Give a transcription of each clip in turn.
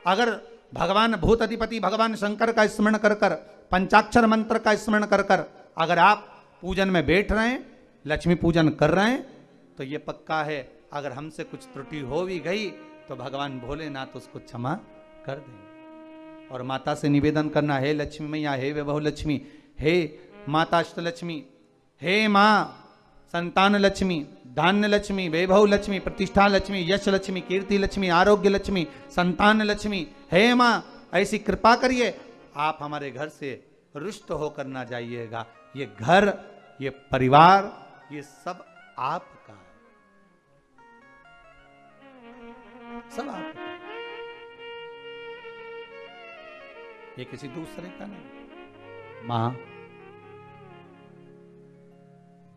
अगर भगवान भूत अधिपति भगवान शंकर का स्मरण कर कर, पंचाक्षर मंत्र का स्मरण कर कर अगर आप पूजन में बैठ रहे हैं, लक्ष्मी पूजन कर रहे हैं, तो ये पक्का है अगर हमसे कुछ त्रुटि हो भी गई तो भगवान भोलेनाथ उसको क्षमा कर देंगे। और माता से निवेदन करना, हे लक्ष्मी मैया, हे वैभव लक्ष्मी, हे माता अष्टलक्ष्मी, हे माँ संतान लक्ष्मी, धान्य लक्ष्मी, वैभव लक्ष्मी, प्रतिष्ठा लक्ष्मी, यश लक्ष्मी, कीर्ति लक्ष्मी, आरोग्य लक्ष्मी, संतान लक्ष्मी, हे माँ ऐसी कृपा करिए, आप हमारे घर से रुष्ट होकर ना जाइएगा। ये घर, ये परिवार, ये सब आपका है, सब आपका है, ये किसी दूसरे का नहीं। मां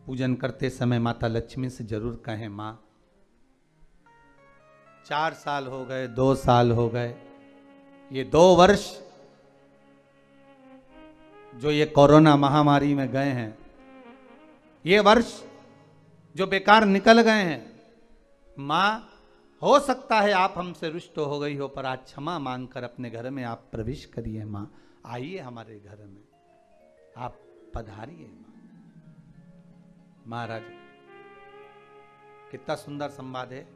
पूजन करते समय माता लक्ष्मी से जरूर कहें, मां 4 साल हो गए, 2 साल हो गए, ये 2 वर्ष जो ये कोरोना महामारी में गए हैं, ये वर्ष जो बेकार निकल गए हैं, मां हो सकता है आप हमसे रुष्ट हो गई हो, पर आज क्षमा मांगकर अपने घर में आप प्रवेश करिए। मां आइए हमारे घर में, आप पधारिए। मां महाराज कितना सुंदर संवाद है।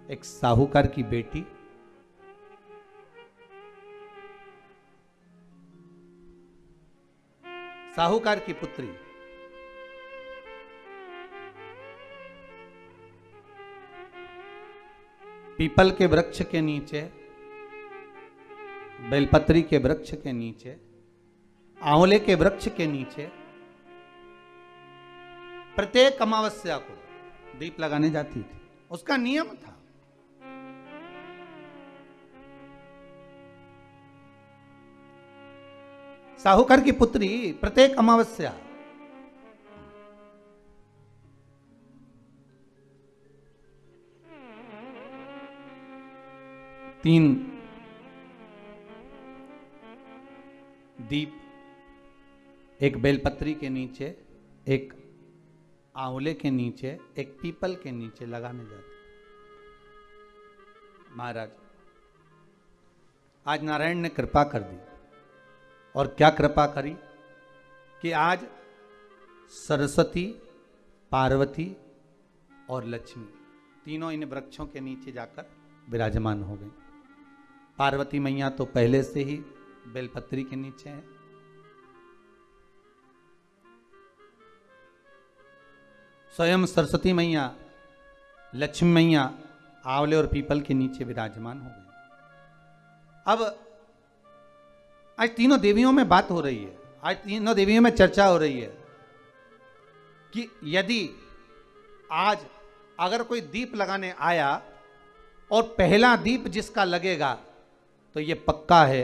एक साहूकार की बेटी साहूकार की पुत्री पीपल के वृक्ष के नीचे, बेलपत्री के वृक्ष के नीचे, आंवले के वृक्ष के नीचे प्रत्येक अमावस्या को दीप लगाने जाती थी। उसका नियम था। साहूकार की पुत्री प्रत्येक अमावस्या तीन दीप, एक बेलपत्री के नीचे, एक आंवले के नीचे, एक पीपल के नीचे लगाने जाते। महाराज आज नारायण ने कृपा कर दी, और क्या कृपा करी कि आज सरस्वती, पार्वती और लक्ष्मी तीनों इन वृक्षों के नीचे जाकर विराजमान हो गई। पार्वती मैया तो पहले से ही बेलपत्री के नीचे है, स्वयं सरस्वती मैया, लक्ष्मी मैया आंवले और पीपल के नीचे विराजमान हो गई। अब आज तीनों देवियों में बात हो रही है, आज तीनों देवियों में चर्चा हो रही है कि यदि आज अगर कोई दीप लगाने आया और पहला दीप जिसका लगेगा, तो ये पक्का है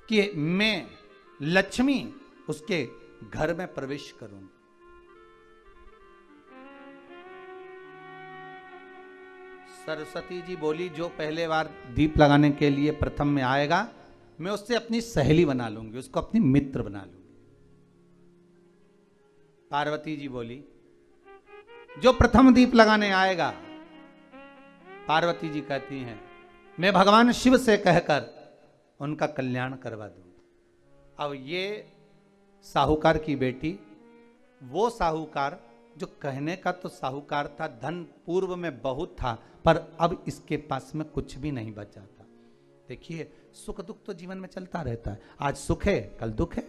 कि मैं लक्ष्मी उसके घर में प्रवेश करूंगी। सरस्वती जी बोली, जो पहले बार दीप लगाने के लिए प्रथम में आएगा, मैं उससे अपनी सहेली बना लूंगी, उसको अपनी मित्र बना लूंगी। पार्वती जी बोली, जो प्रथम दीप लगाने आएगा, पार्वती जी कहती हैं, मैं भगवान शिव से कहकर उनका कल्याण करवा दूंगी। अब ये साहूकार की बेटी, वो साहूकार जो कहने का तो साहूकार था, धन पूर्व में बहुत था, पर अब इसके पास में कुछ भी नहीं बचा था। देखिए, सुख दुख तो जीवन में चलता रहता है। आज सुख है, कल दुख है,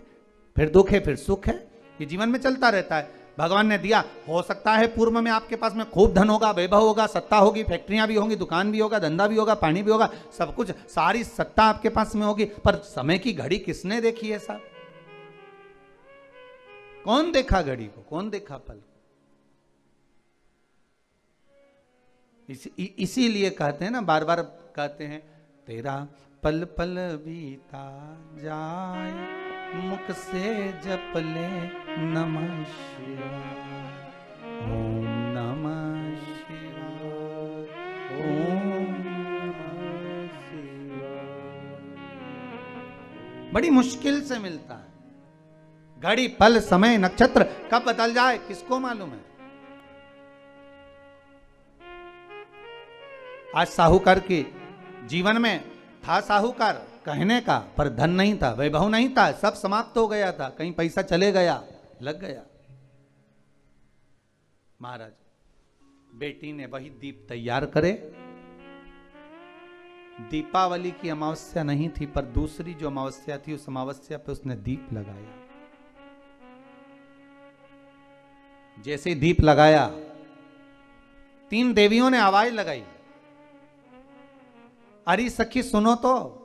फिर दुख है, फिर सुख है, ये जीवन में चलता रहता है। भगवान ने दिया, हो सकता है पूर्व में आपके पास में खूब धन होगा, वैभव होगा, सत्ता होगी, फैक्ट्रियां भी होंगी, दुकान भी होगा, धंधा भी होगा, पानी भी होगा, सब कुछ, सारी सत्ता आपके पास में होगी, पर समय की घड़ी किसने देखी है साहब? कौन देखा घड़ी को, कौन देखा पल को? इसीलिए कहते हैं ना, बार बार कहते हैं, तेरा पल पल बीता जाए, मुख से जप ले नमः शिवाय, ओम नमः शिवाय, ओम नमः शिवाय। बड़ी मुश्किल से मिलता है। घड़ी, पल, समय, नक्षत्र कब बदल जाए किसको मालूम है? आज साहूकार के जीवन में था साहूकार कहने का, पर धन नहीं था, वैभव नहीं था, सब समाप्त हो गया था, कहीं पैसा चले गया, लग गया। महाराज बेटी ने वही दीप तैयार करे। दीपावली की अमावस्या नहीं थी, पर दूसरी जो अमावस्या थी उस अमावस्या पे उसने दीप लगाया। जैसे ही दीप लगाया, 3 देवियों ने आवाज लगाई, अरे सखी सुनो तो।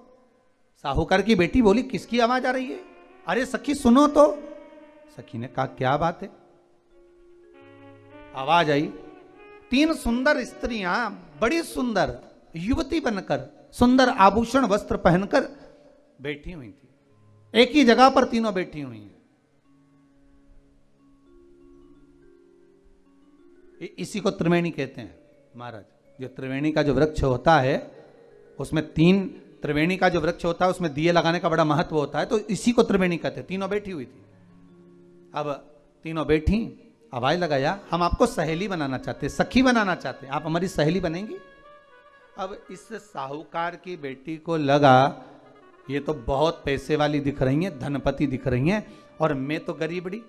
साहूकार की बेटी बोली, किसकी आवाज आ रही है? अरे सखी सुनो तो। सखी ने कहा, क्या बात है? आवाज आई, 3 सुंदर स्त्रियां, बड़ी सुंदर युवती बनकर, सुंदर आभूषण वस्त्र पहनकर बैठी हुई थी। एक ही जगह पर तीनों बैठी हुई हैं। इसी को त्रिवेणी कहते हैं महाराज। जो त्रिवेणी का जो वृक्ष होता है, उसमें 3 त्रिवेणी का जो वृक्ष होता है उसमें दिए लगाने का बड़ा महत्व होता है, तो इसी को त्रिवेणी कहते हैं। तीनों बैठी हुई थी। अब तीनों बैठी, आवाज लगाया, हम आपको सहेली बनाना चाहते, सखी बनाना चाहते, आप हमारी सहेली बनेंगी? अब इस साहूकार की बेटी को लगा, ये तो बहुत पैसे वाली दिख रही हैं, धनपति दिख रही हैं, और मैं तो गरीबड़ी,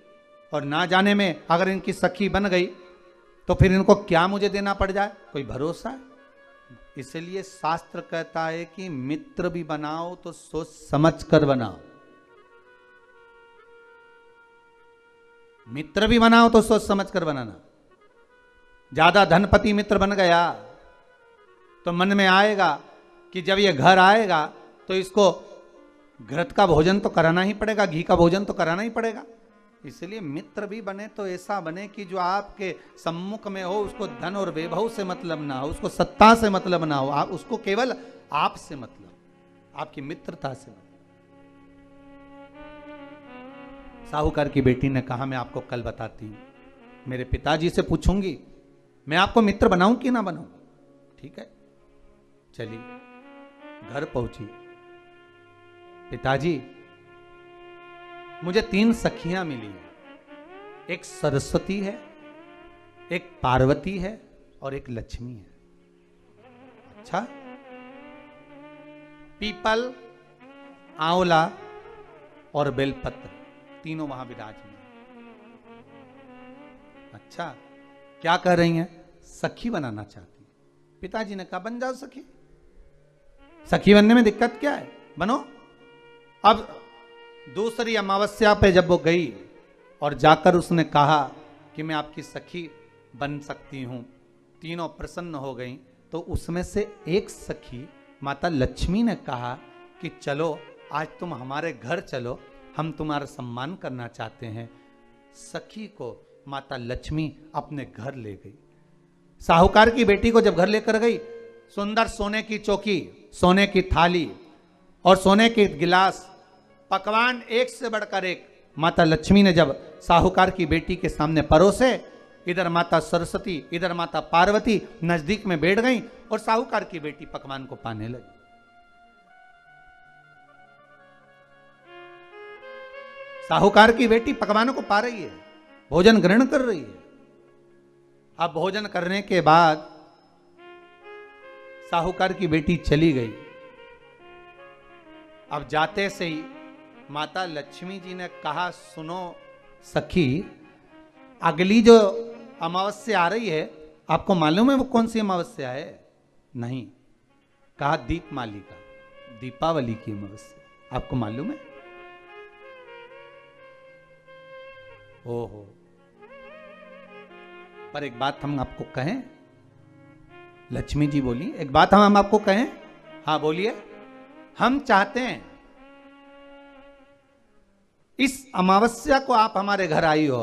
और ना जाने में अगर इनकी सखी बन गई तो फिर इनको क्या मुझे देना पड़ जाए, कोई भरोसा है? इसलिए शास्त्र कहता है कि मित्र भी बनाओ तो सोच समझ कर बनाओ। मित्र भी बनाओ तो सोच समझ कर बनाना। ज्यादा धनपति मित्र बन गया तो मन में आएगा कि जब ये घर आएगा तो इसको घृत का भोजन तो कराना ही पड़ेगा, घी का भोजन तो कराना ही पड़ेगा। इसलिए मित्र भी बने तो ऐसा बने कि जो आपके सम्मुख में हो, उसको धन और वैभव से मतलब ना हो, उसको सत्ता से मतलब ना हो, आप उसको केवल आप से मतलब, आपकी मित्रता से मतलब। साहूकार की बेटी ने कहा, मैं आपको कल बताती हूं, मेरे पिताजी से पूछूंगी मैं आपको मित्र बनाऊं कि ना बनाऊं। ठीक है, चलिए घर पहुंची। पिताजी, मुझे 3 सखियां मिली हैं, एक सरस्वती है, एक पार्वती है और एक लक्ष्मी है। अच्छा, पीपल, आंवला और बेलपत्र तीनों वहां विराजमान। अच्छा, क्या कर रही हैं? सखी बनाना चाहती। पिताजी ने कहा, बन जाओ सखी, सखी बनने में दिक्कत क्या है, बनो। अब दूसरी अमावस्या पे जब वो गई और जाकर उसने कहा कि मैं आपकी सखी बन सकती हूं, तीनों प्रसन्न हो गई। तो उसमें से एक सखी माता लक्ष्मी ने कहा कि चलो आज तुम हमारे घर चलो, हम तुम्हारा सम्मान करना चाहते हैं। सखी को माता लक्ष्मी अपने घर ले गई। साहूकार की बेटी को जब घर लेकर गई, सुंदर सोने की चौकी, सोने की थाली और सोने के गिलास, पकवान एक से बढ़कर एक माता लक्ष्मी ने जब साहूकार की बेटी के सामने परोसे, इधर माता सरस्वती, इधर माता पार्वती नजदीक में बैठ गई और साहूकार की बेटी पकवान को पाने लगी। साहूकार की बेटी पकवानों को पा रही है, भोजन ग्रहण कर रही है। अब भोजन करने के बाद साहूकार की बेटी चली गई। अब जाते से ही माता लक्ष्मी जी ने कहा, सुनो सखी, अगली जो अमावस्या आ रही है, आपको मालूम है वो कौन सी अमावस्या है? नहीं। कहा, दीपमालिका, दीपावली की अमावस्या, आपको मालूम है? ओहो, पर एक बात हम आपको कहें। लक्ष्मी जी बोली, एक बात हम आपको कहें। हाँ बोलिए। हम चाहते हैं इस अमावस्या को आप हमारे घर आई हो,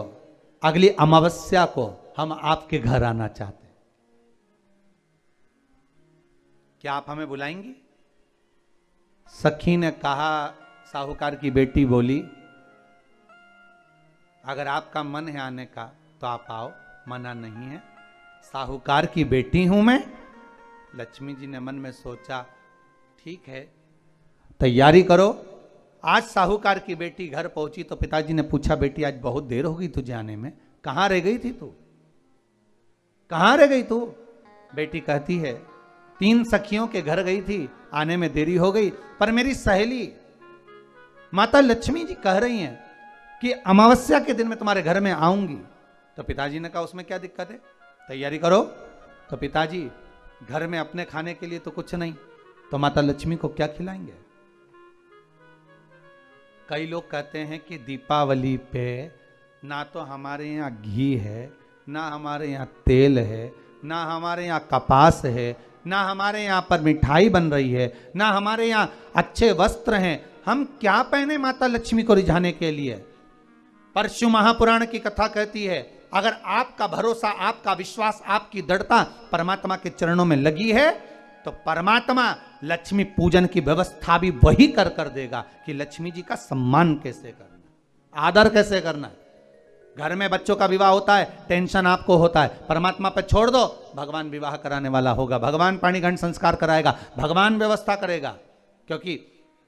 अगली अमावस्या को हम आपके घर आना चाहते हैं, क्या आप हमें बुलाएंगी? सखी ने कहा, साहूकार की बेटी बोली, अगर आपका मन है आने का तो आप आओ, मना नहीं है। साहूकार की बेटी हूं मैं। लक्ष्मी जी ने मन में सोचा, ठीक है, तैयारी करो। आज साहूकार की बेटी घर पहुंची तो पिताजी ने पूछा, बेटी आज बहुत देर हो गई तुझे आने में, कहां रह गई थी तू, कहां रह गई तू? बेटी कहती है, 3 सखियों के घर गई थी, आने में देरी हो गई, पर मेरी सहेली माता लक्ष्मी जी कह रही हैं कि अमावस्या के दिन मैं तुम्हारे घर में आऊंगी। तो पिताजी ने कहा उसमें क्या दिक्कत है, तैयारी करो। तो पिताजी घर में अपने खाने के लिए तो कुछ नहीं, तो माता लक्ष्मी को क्या खिलाएंगे। कई लोग कहते हैं कि दीपावली पे ना तो हमारे यहाँ घी है, ना हमारे यहाँ तेल है, ना हमारे यहाँ कपास है, ना हमारे यहाँ पर मिठाई बन रही है, ना हमारे यहाँ अच्छे वस्त्र हैं, हम क्या पहने माता लक्ष्मी को रिझाने के लिए। परशु महापुराण की कथा कहती है अगर आपका भरोसा, आपका विश्वास, आपकी दृढ़ता परमात्मा के चरणों में लगी है तो परमात्मा लक्ष्मी पूजन की व्यवस्था भी वही कर देगा कि लक्ष्मी जी का सम्मान कैसे करना, आदर कैसे करना। घर में बच्चों का विवाह होता है, टेंशन आपको होता है, परमात्मा पर छोड़ दो, भगवान विवाह कराने वाला होगा, भगवान पाणिग्रहण संस्कार कराएगा, भगवान व्यवस्था करेगा, क्योंकि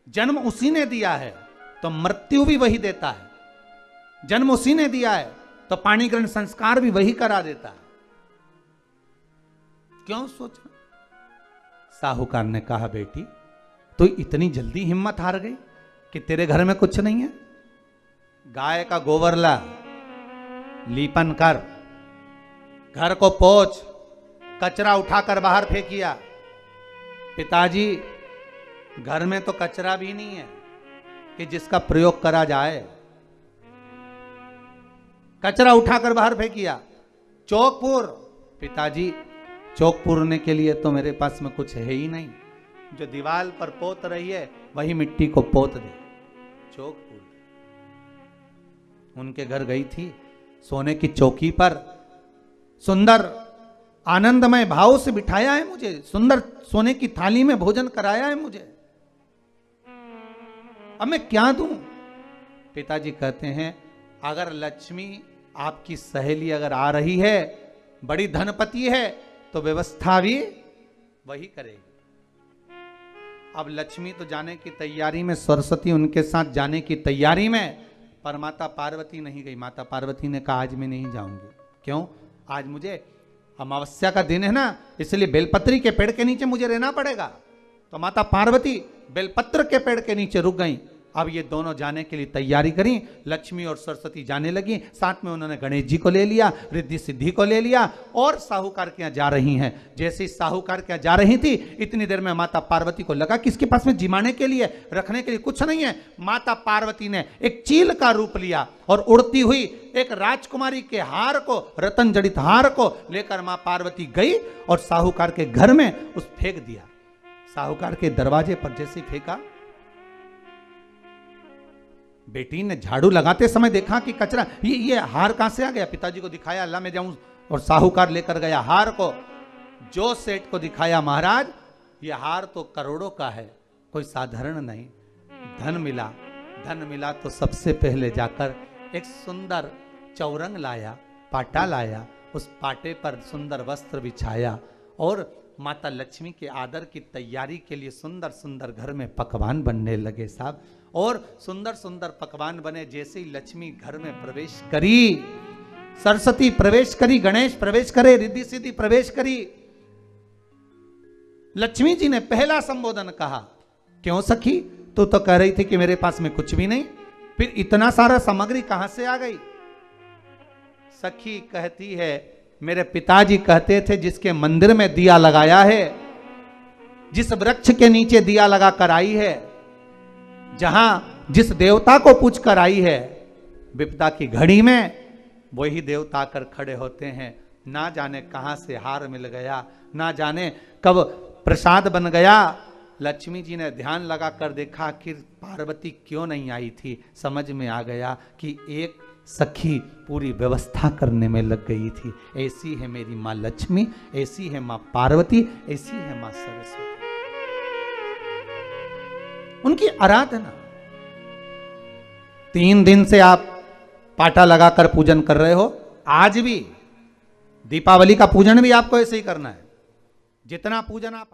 जन्म उसी ने दिया है तो मृत्यु भी वही देता है, जन्म उसी ने दिया है तो पाणिग्रहण संस्कार भी वही करा देता है। क्यों सोचना। साहूकार ने कहा बेटी तो इतनी जल्दी हिम्मत हार गई कि तेरे घर में कुछ नहीं है। गाय का गोबर ला, लीपन कर, घर को पोंछ, कचरा उठाकर बाहर फेंकिया। पिताजी घर में तो कचरा भी नहीं है कि जिसका प्रयोग करा जाए, कचरा उठाकर बाहर फेंकिया। चौक पूर, पिताजी चौक पूरने के लिए तो मेरे पास में कुछ है ही नहीं, जो दीवार पर पोत रही है वही मिट्टी को पोत दे, चौक पूर। उनके घर गई थी, सोने की चौकी पर सुंदर आनंदमय भाव से बिठाया है मुझे, सुंदर सोने की थाली में भोजन कराया है मुझे, अब मैं क्या दूं। पिताजी कहते हैं अगर लक्ष्मी आपकी सहेली अगर आ रही है, बड़ी धनपति है, तो व्यवस्था भी वही करेगी। अब लक्ष्मी तो जाने की तैयारी में, सरस्वती उनके साथ जाने की तैयारी में, पर माता पार्वती नहीं गई। माता पार्वती ने कहा आज मैं नहीं जाऊंगी। क्यों? आज मुझे अमावस्या का दिन है ना, इसलिए बेलपत्री के पेड़ के नीचे मुझे रहना पड़ेगा। तो माता पार्वती बेलपत्र के पेड़ के नीचे रुक गई। अब ये दोनों जाने के लिए तैयारी करी, लक्ष्मी और सरस्वती जाने लगी, साथ में उन्होंने गणेश जी को ले लिया, रिद्धि सिद्धि को ले लिया और साहूकार के यहाँ जा रही हैं। जैसे ही साहूकार के यहाँ जा रही थी, इतनी देर में माता पार्वती को लगा कि इसके पास में जिमाने के लिए, रखने के लिए कुछ नहीं है। माता पार्वती ने एक चील का रूप लिया और उड़ती हुई एक राजकुमारी के हार को, रतन जड़ित हार को लेकर मां पार्वती गई और साहूकार के घर में उस फेंक दिया। साहूकार के दरवाजे पर जैसे फेंका, बेटी ने झाड़ू लगाते समय देखा कि कचरा, ये हार कहां से आ गया। पिताजी को दिखाया, अल्लाह मैं जाऊं, और साहूकार लेकर गया हार को। जो सेठ को दिखाया, महाराज ये हार तो करोड़ों का है, कोई साधारण नहीं। धन मिला तो सबसे पहले जाकर एक सुंदर चौरंग लाया, पाटा लाया, उस पाटे पर सुंदर वस्त्र बिछाया और माता लक्ष्मी के आदर की तैयारी के लिए सुंदर सुंदर घर में पकवान बनने लगे साहब। और सुंदर सुंदर पकवान बने। जैसे ही लक्ष्मी घर में प्रवेश करी, सरस्वती प्रवेश करी, गणेश प्रवेश करे, रिद्धि सिद्धि प्रवेश करी, लक्ष्मी जी ने पहला संबोधन कहा, क्यों सखी, तू तो कह रही थी कि मेरे पास में कुछ भी नहीं, फिर इतना सारा सामग्री कहां से आ गई। सखी कहती है, मेरे पिताजी कहते थे जिसके मंदिर में दिया लगाया है, जिस वृक्ष के नीचे दिया लगा कर आई है, जहां जिस देवता को पूछ कर आई है, विपदा की घड़ी में वही देवता आकर खड़े होते हैं। ना जाने कहां से हार मिल गया, ना जाने कब प्रसाद बन गया। लक्ष्मी जी ने ध्यान लगा कर देखा कि पार्वती क्यों नहीं आई थी। समझ में आ गया कि एक सखी पूरी व्यवस्था करने में लग गई थी। ऐसी है मेरी माँ लक्ष्मी, ऐसी है माँ पार्वती, ऐसी है माँ सरस्वती। उनकी आराधना 3 दिन से आप पाटा लगाकर पूजन कर रहे हो। आज भी दीपावली का पूजन भी आपको ऐसे ही करना है। जितना पूजन आप